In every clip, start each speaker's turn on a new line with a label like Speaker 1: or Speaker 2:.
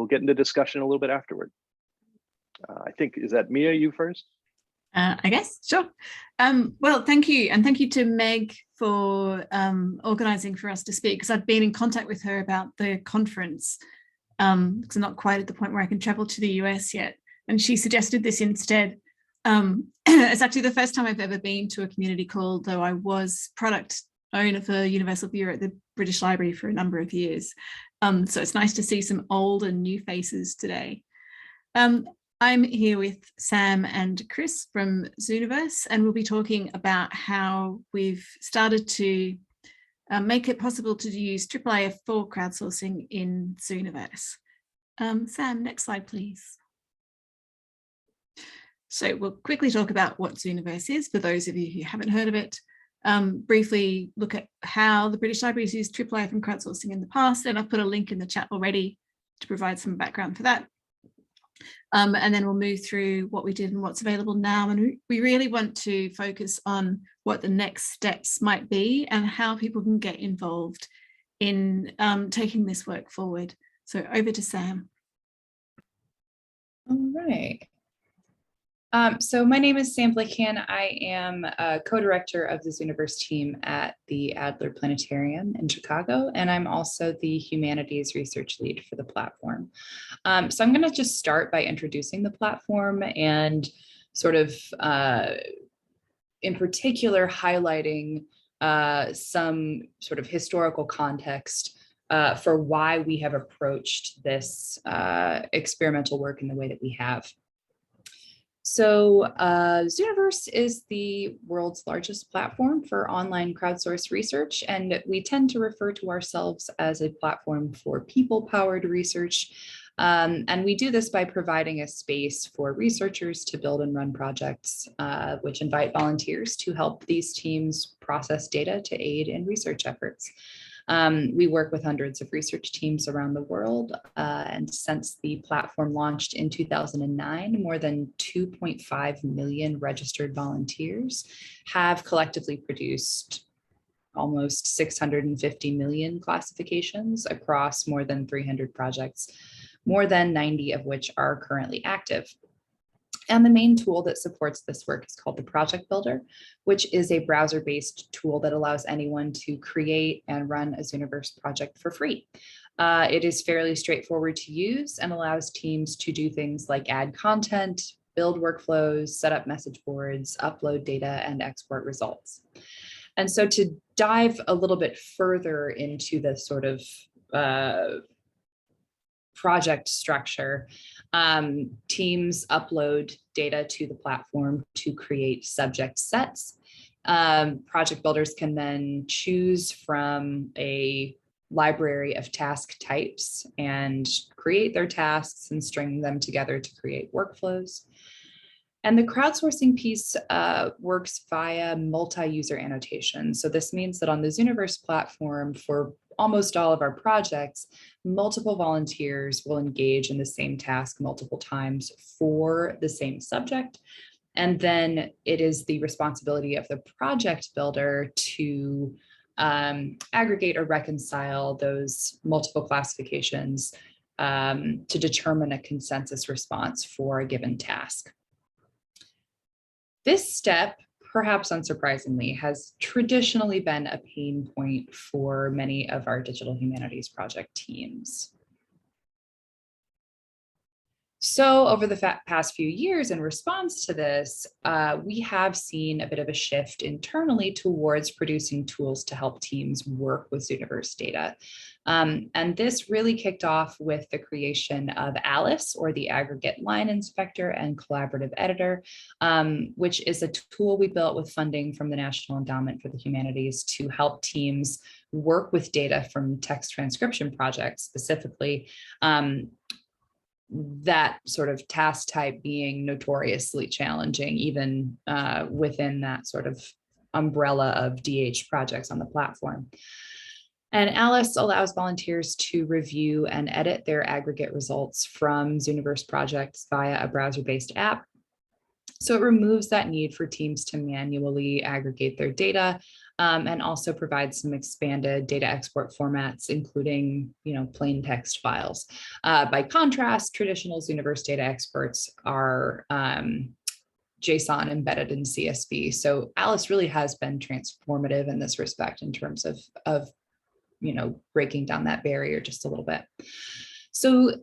Speaker 1: we'll get into discussion a little bit afterward. I think, is that Mia, you first?
Speaker 2: I guess, sure. Well, thank you. And thank you to Meg for organizing for us to speak, because I've been in contact with her about the conference, because I'm not quite at the point where I can travel to the US yet. And she suggested this instead. It's actually the first time I've ever been to a community call, though I was product owner for Universal Viewer at the British Library for a number of years. So it's nice to see some old and new faces today. I'm here with Sam and Chris from Zooniverse, and we'll be talking about how we've started to make it possible to use IIIF for crowdsourcing in Zooniverse. Sam, next slide, please. So we'll quickly talk about what Zooniverse is for those of you who haven't heard of it. Briefly look at how the British Library has used IIIF and crowdsourcing in the past, and I've put a link in the chat already to provide some background for that. And then we'll move through what we did and what's available now. And we really want to focus on what the next steps might be and how people can get involved in taking this work forward. So over to Sam.
Speaker 3: All right. So my name is Sam Blakan. I am a co-director of the Zooniverse team at the Adler Planetarium in Chicago, and I'm also the humanities research lead for the platform. So I'm going to just start by introducing the platform and sort of, in particular, highlighting some sort of historical context for why we have approached this experimental work in the way that we have. So Zooniverse is the world's largest platform for online crowdsourced research, and we tend to refer to ourselves as a platform for people-powered research. And we do this by providing a space for researchers to build and run projects, which invite volunteers to help these teams process data to aid in research efforts. We work with hundreds of research teams around the world, and since the platform launched in 2009, more than 2.5 million registered volunteers have collectively produced almost 650 million classifications across more than 300 projects, more than 90 of which are currently active. And the main tool that supports this work is called the Project Builder, which is a browser-based tool that allows anyone to create and run a Zooniverse project for free. It is fairly straightforward to use and allows teams to do things like add content, build workflows, set up message boards, upload data, and export results. And so to dive a little bit further into the sort of project structure, teams upload data to the platform to create subject sets. Project builders can then choose from a library of task types and create their tasks and string them together to create workflows. And the crowdsourcing piece works via multi-user annotation. So this means that on the Zooniverse platform, for almost all of our projects, multiple volunteers will engage in the same task multiple times for the same subject. And then it is the responsibility of the project builder to aggregate or reconcile those multiple classifications to determine a consensus response for a given task. This step, perhaps unsurprisingly, has traditionally been a pain point for many of our digital humanities project teams. So over the past few years, in response to this, we have seen a bit of a shift internally towards producing tools to help teams work with Zooniverse data. And this really kicked off with the creation of Alice, or the Aggregate Line Inspector and Collaborative Editor, which is a tool we built with funding from the National Endowment for the Humanities to help teams work with data from text transcription projects, specifically that sort of task type being notoriously challenging, even within that sort of umbrella of DH projects on the platform. And Alice allows volunteers to review and edit their aggregate results from Zooniverse projects via a browser-based app. So it removes that need for teams to manually aggregate their data, and also provides some expanded data export formats, including, plain text files. By contrast, traditional Zooniverse data exports are JSON embedded in CSV. So Alice really has been transformative in this respect in terms of breaking down that barrier just a little bit. So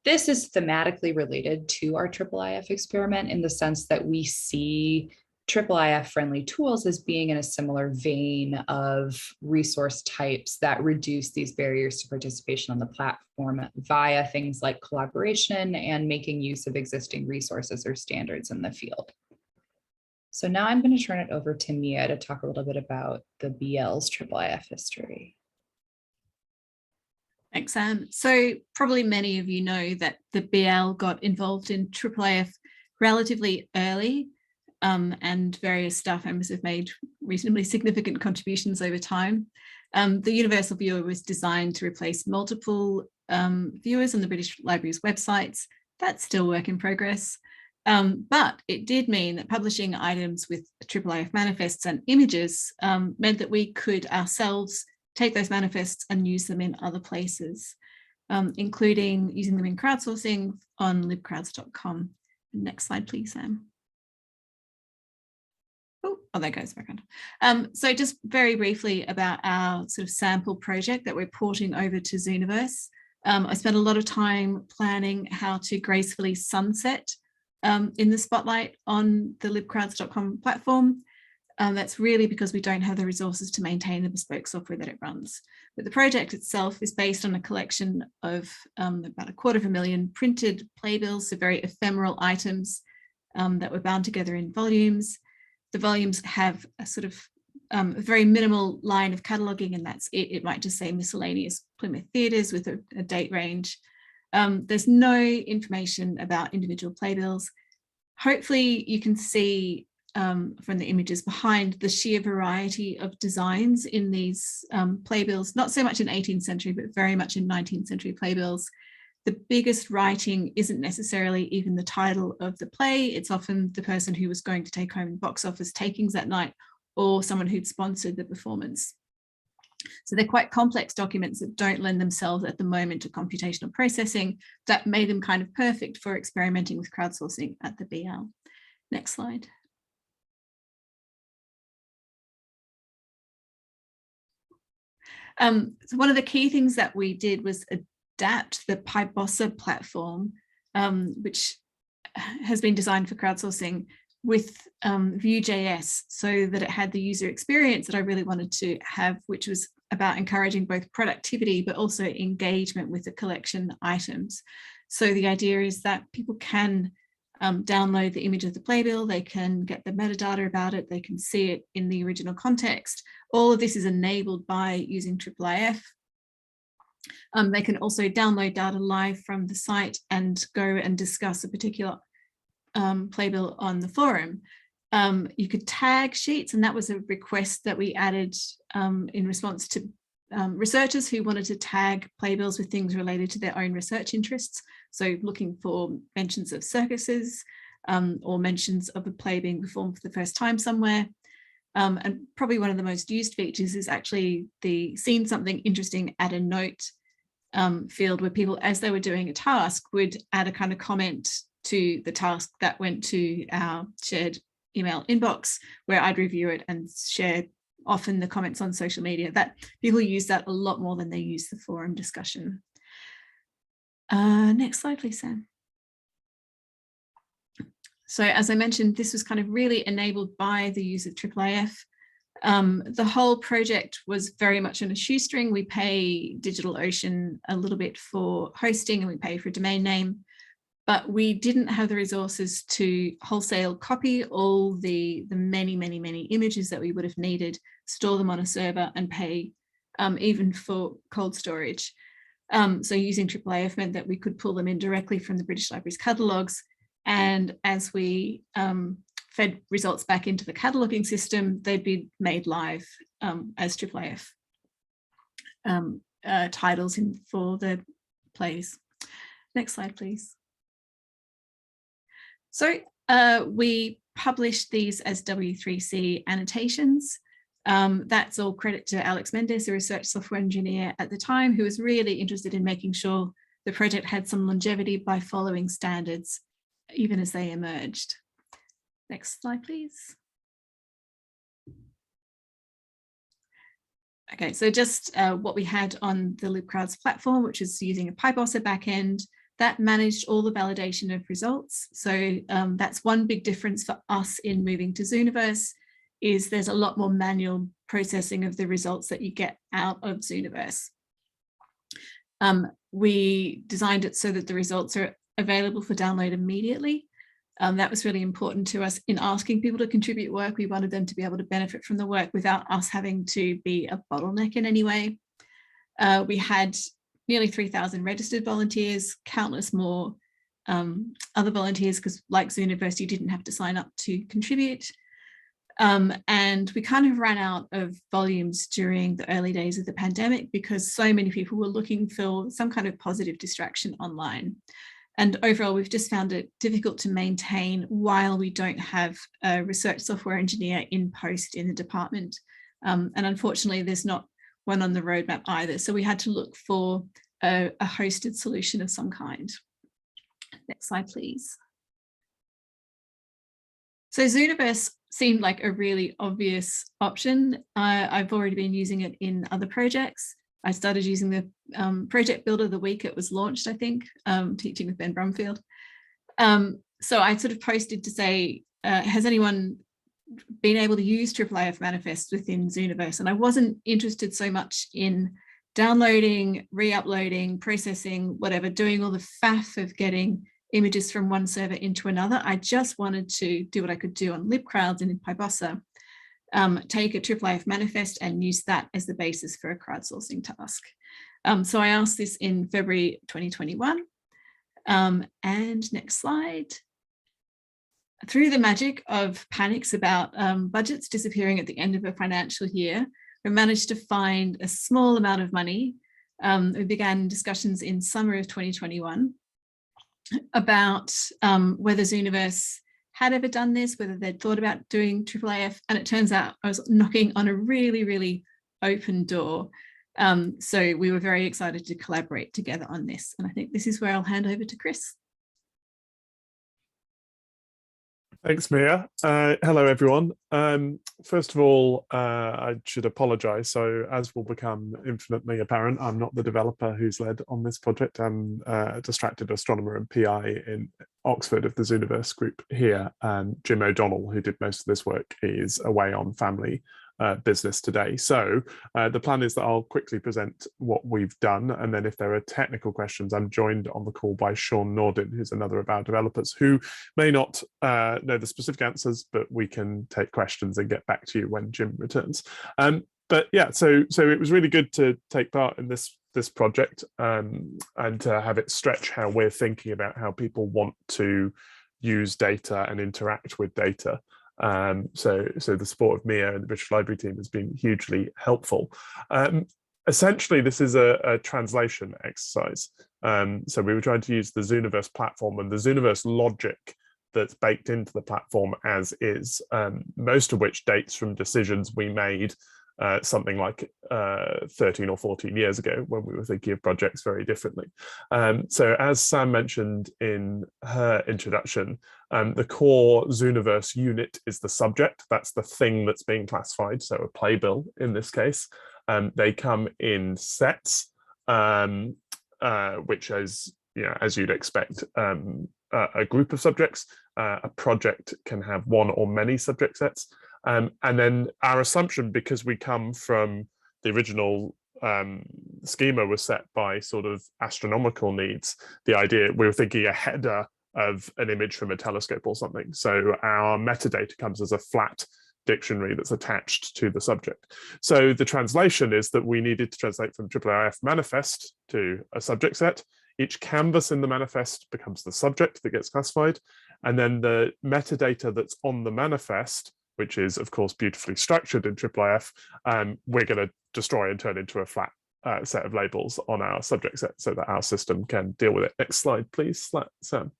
Speaker 3: this is thematically related to our IIIF experiment in the sense that we see IIIF friendly tools as being in a similar vein of resource types that reduce these barriers to participation on the platform via things like collaboration and making use of existing resources or standards in the field. So now I'm going to turn it over to Mia to talk a little bit about the BL's IIIF history.
Speaker 2: Thanks, Sam. So probably many of you know that the BL got involved in IIIF relatively early, and various staff members have made reasonably significant contributions over time. The Universal Viewer was designed to replace multiple viewers on the British Library's websites. That's still work in progress. But it did mean that publishing items with IIIF manifests and images meant that we could ourselves take those manifests and use them in other places, including using them in crowdsourcing on libcrowds.com. Next slide, please, Sam. Oh, there goes background. So just very briefly about our sort of sample project that we're porting over to Zooniverse. I spent a lot of time planning how to gracefully sunset in the spotlight on the libcrowds.com platform. That's really because we don't have the resources to maintain the bespoke software that it runs. But the project itself is based on a collection of about 250,000 printed playbills, so very ephemeral items that were bound together in volumes. The volumes have a sort of a very minimal line of cataloguing, and that's it. It might just say miscellaneous Plymouth theatres with a date range. There's no information about individual playbills. Hopefully you can see from the images behind the sheer variety of designs in these playbills, not so much in 18th century, but very much in 19th century playbills. The biggest writing isn't necessarily even the title of the play. It's often the person who was going to take home box office takings that night or someone who'd sponsored the performance. So they're quite complex documents that don't lend themselves at the moment to computational processing. That made them kind of perfect for experimenting with crowdsourcing at the BL. Next slide. So one of the key things that we did was adapt the Pybossa platform, which has been designed for crowdsourcing, with Vue.js, so that it had the user experience that I really wanted to have, which was about encouraging both productivity but also engagement with the collection items. So the idea is that people can download the image of the playbill, they can get the metadata about it, they can see it in the original context. All of this is enabled by using IIIF. They can also download data live from the site and go and discuss a particular playbill on the forum. You could tag sheets, and that was a request that we added in response to researchers who wanted to tag playbills with things related to their own research interests. So looking for mentions of circuses or mentions of a play being performed for the first time somewhere. And probably one of the most used features is actually the seen something interesting, add a note field, where people, as they were doing a task, would add a kind of comment to the task that went to our shared email inbox, where I'd review it and share often the comments on social media. That people use that a lot more than they use the forum discussion. Next slide, please, Sam. So as I mentioned, this was kind of really enabled by the use of IIIF. The whole project was very much on a shoestring. We pay DigitalOcean a little bit for hosting and we pay for a domain name, but we didn't have the resources to wholesale copy all the many images that we would have needed, store them on a server and pay even for cold storage. So using IIIF meant that we could pull them in directly from the British Library's catalogues. And as we fed results back into the cataloguing system, they'd be made live as IIIF titles for the plays. Next slide, please. So we published these as W3c Annotations. That's all credit to Alex Mendes, a research software engineer at the time, who was really interested in making sure the project had some longevity by following standards, even as they emerged. Next slide, please. Okay, so just what we had on the libcrowds platform, which is using a PyBossa backend that managed all the validation of results. So that's one big difference for us in moving to Zooniverse, is there's a lot more manual processing of the results that you get out of Zooniverse. We designed it so that the results are available for download immediately. That was really important to us in asking people to contribute work. We wanted them to be able to benefit from the work without us having to be a bottleneck in any way. We had nearly 3,000 registered volunteers, countless more other volunteers, because like Zooniverse, you didn't have to sign up to contribute. And we kind of ran out of volumes during the early days of the pandemic because so many people were looking for some kind of positive distraction online. And overall, we've just found it difficult to maintain while we don't have a research software engineer in post in the department. And unfortunately, there's not one on the roadmap either. So we had to look for a hosted solution of some kind. Next slide, please. So Zooniverse seemed like a really obvious option. I've already been using it in other projects. I started using the project builder the week it was launched, I think, teaching with Ben Brumfield. So I sort of posted to say, has anyone been able to use IIIF manifests within Zooniverse? And I wasn't interested so much in downloading, re-uploading, processing, whatever, doing all the faff of getting images from one server into another. I just wanted to do what I could do on libcrowds and in PyBossa, take a IIIF manifest and use that as the basis for a crowdsourcing task. So I asked this in February 2021. And next slide. Through the magic of panics about budgets disappearing at the end of a financial year, we managed to find a small amount of money. We began discussions in summer of 2021 about whether Zooniverse had ever done this, whether they'd thought about doing IIIF, and it turns out I was knocking on a really, really open door. So we were very excited to collaborate together on this. And I think this is where I'll hand over to Chris.
Speaker 4: Thanks, Mia. Hello, everyone. First of all, I should apologise. So as will become infinitely apparent, I'm not the developer who's led on this project. I'm a distracted astronomer and PI in Oxford of the Zooniverse group here. And Jim O'Donnell, who did most of this work, is away on family business today. So the plan is that I'll quickly present what we've done, and then if there are technical questions, I'm joined on the call by Sean Nordin, who's another of our developers, who may not know the specific answers, but we can take questions and get back to you when Jim returns. But yeah, so it was really good to take part in this project and to have it stretch how we're thinking about how people want to use data and interact with data. So the support of Mia and the British Library team has been hugely helpful. Essentially, this is a translation exercise. So we were trying to use the Zooniverse platform and the Zooniverse logic that's baked into the platform as is, most of which dates from decisions we made something like 13 or 14 years ago when we were thinking of projects very differently. So as Sam mentioned in her introduction, the core Zooniverse unit is the subject. That's the thing that's being classified, so a playbill in this case. They come in sets, which is, as you'd expect, a group of subjects. A project can have one or many subject sets. And then our assumption, because we come from the original schema was set by sort of astronomical needs, the idea, we were thinking a header of an image from a telescope or something. So our metadata comes as a flat dictionary that's attached to the subject. So the translation is that we needed to translate from IIIF manifest to a subject set. Each canvas in the manifest becomes the subject that gets classified. And then the metadata that's on the manifest, which is, of course, beautifully structured in IIIF, we're going to destroy and turn into a flat set of labels on our subject set so that our system can deal with it. Next slide, please, Sam.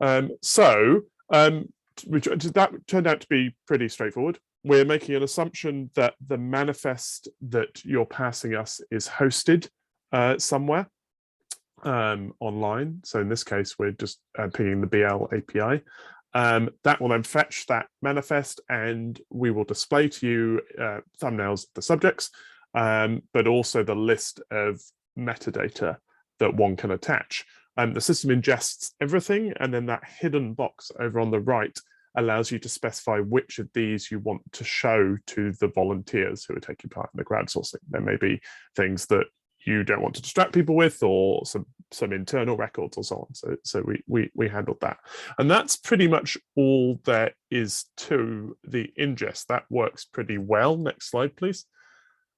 Speaker 4: That turned out to be pretty straightforward. We're making an assumption that the manifest that you're passing us is hosted somewhere online. So in this case, we're just pinging the BL API. That will then fetch that manifest, and we will display to you thumbnails of the subjects, but also the list of metadata that one can attach. The system ingests everything, and then that hidden box over on the right allows you to specify which of these you want to show to the volunteers who are taking part in the crowdsourcing. There may be things that you don't want to distract people with, or some internal records or so on. So we handled that. And that's pretty much all there is to the ingest. That works pretty well. Next slide, please.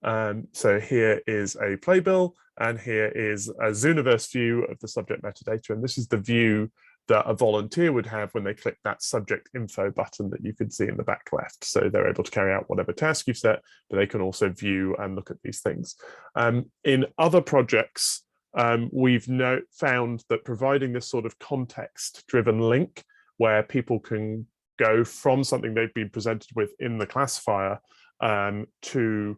Speaker 4: So here is a playbill, and here is a Zooniverse view of the subject metadata. And this is the view that a volunteer would have when they click that subject info button that you can see in the back left. So they're able to carry out whatever task you've set, but they can also view and look at these things. In other projects, we've found that providing this sort of context-driven link where people can go from something they've been presented with in the classifier to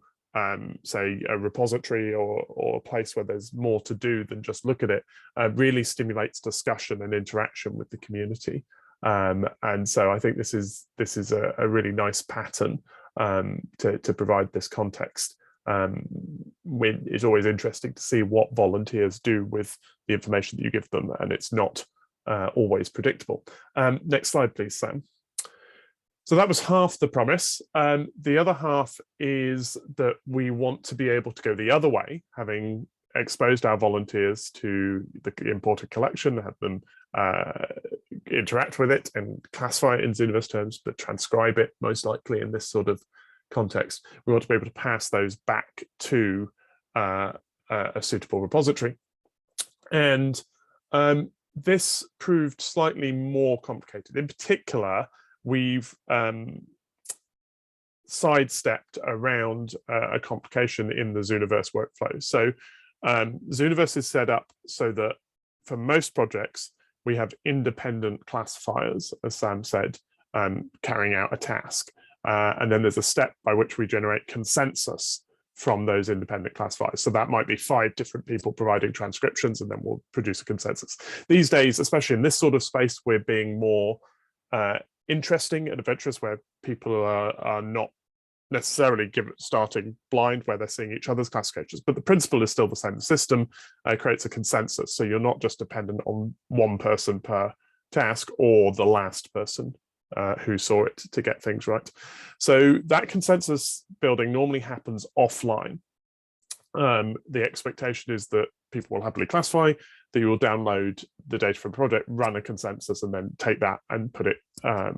Speaker 4: say a repository or a place where there's more to do than just look at it, really stimulates discussion and interaction with the community. And so I think this is a really nice pattern to provide this context. It's always interesting to see what volunteers do with the information that you give them, and it's not always predictable. Next slide, please, Sam. So that was half the promise. The other half is that we want to be able to go the other way, having exposed our volunteers to the imported collection, have them interact with it and classify it in Zooniverse terms, but transcribe it most likely in this sort of context. We want to be able to pass those back to a suitable repository. And this proved slightly more complicated. In particular, we've sidestepped around a complication in the Zooniverse workflow. So Zooniverse is set up so that for most projects, we have independent classifiers, as Sam said, carrying out a task. And then there's a step by which we generate consensus from those independent classifiers. So that might be 5 different people providing transcriptions, and then we'll produce a consensus. These days, especially in this sort of space, we're being more interesting and adventurous, where people are not necessarily starting blind, where they're seeing each other's classifications, but the principle is still the same. The system creates a consensus, so you're not just dependent on one person per task or the last person who saw it to get things right. So that consensus building normally happens offline. The expectation is that people will happily classify, that you will download the data from the project, run a consensus, and then take that and put it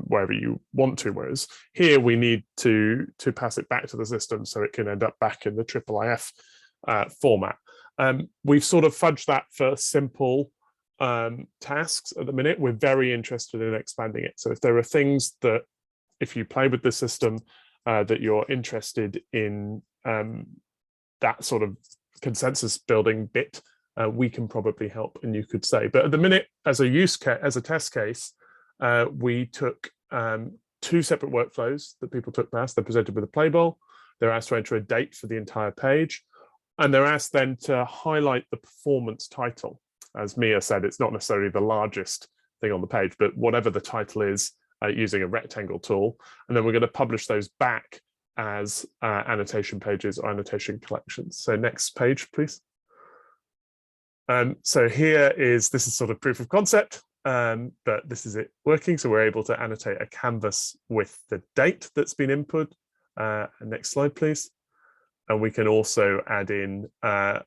Speaker 4: wherever you want to. Whereas here we need to pass it back to the system so it can end up back in the IIIF format. We've sort of fudged that for simple tasks at the minute. We're very interested in expanding it. So if there are things that, if you play with the system, that you're interested in that sort of consensus building bit, we can probably help, and you could say. But at the minute, as a test case, we took 2 separate workflows that people took past. They're presented with a playbill. They're asked to enter a date for the entire page, and they're asked then to highlight the performance title. As Mia said, it's not necessarily the largest thing on the page, but whatever the title is, using a rectangle tool. And then we're going to publish those back as annotation pages or annotation collections. So next page, please. So this is sort of proof of concept, but this is it working. So we're able to annotate a canvas with the date that's been input. Next slide, please. And we can also add in a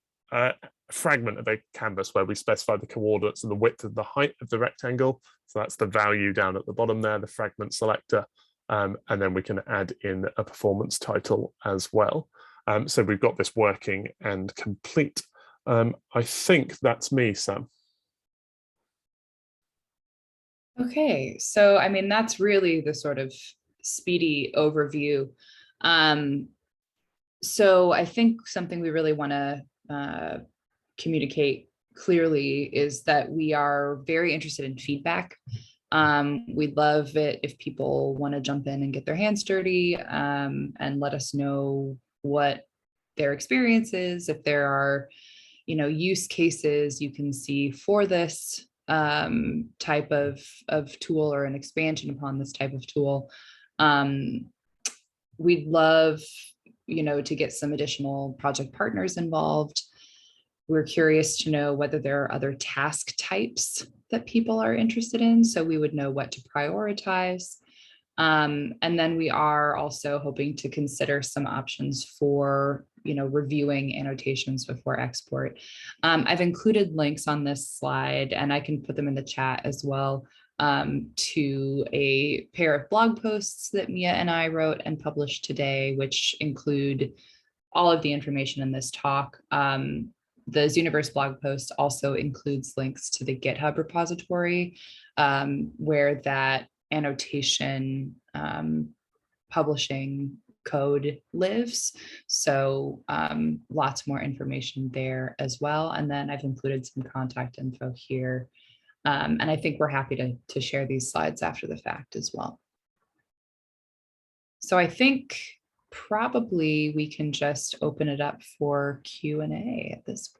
Speaker 4: fragment of a canvas where we specify the coordinates and the width and the height of the rectangle. So that's the value down at the bottom there, the fragment selector. And then we can add in a performance title as well. So we've got this working and complete. I think that's me, Sam.
Speaker 3: Okay, so I mean, that's really the sort of speedy overview. So I think something we really want to communicate clearly is that we are very interested in feedback. We'd love it if people want to jump in and get their hands dirty, and let us know what their experience is, if there are, use cases you can see for this type of tool, or an expansion upon this type of tool. We'd love, to get some additional project partners involved. We're curious to know whether there are other task types that people are interested in, so we would know what to prioritize. And then we are also hoping to consider some options for, reviewing annotations before export. I've included links on this slide, and I can put them in the chat as well, to a pair of blog posts that Mia and I wrote and published today, which include all of the information in this talk. The Zooniverse blog post also includes links to the GitHub repository, where that annotation publishing code lives. So lots more information there as well. And then I've included some contact info here. And I think we're happy to share these slides after the fact as well. So I think probably we can just open it up for Q&A at this point.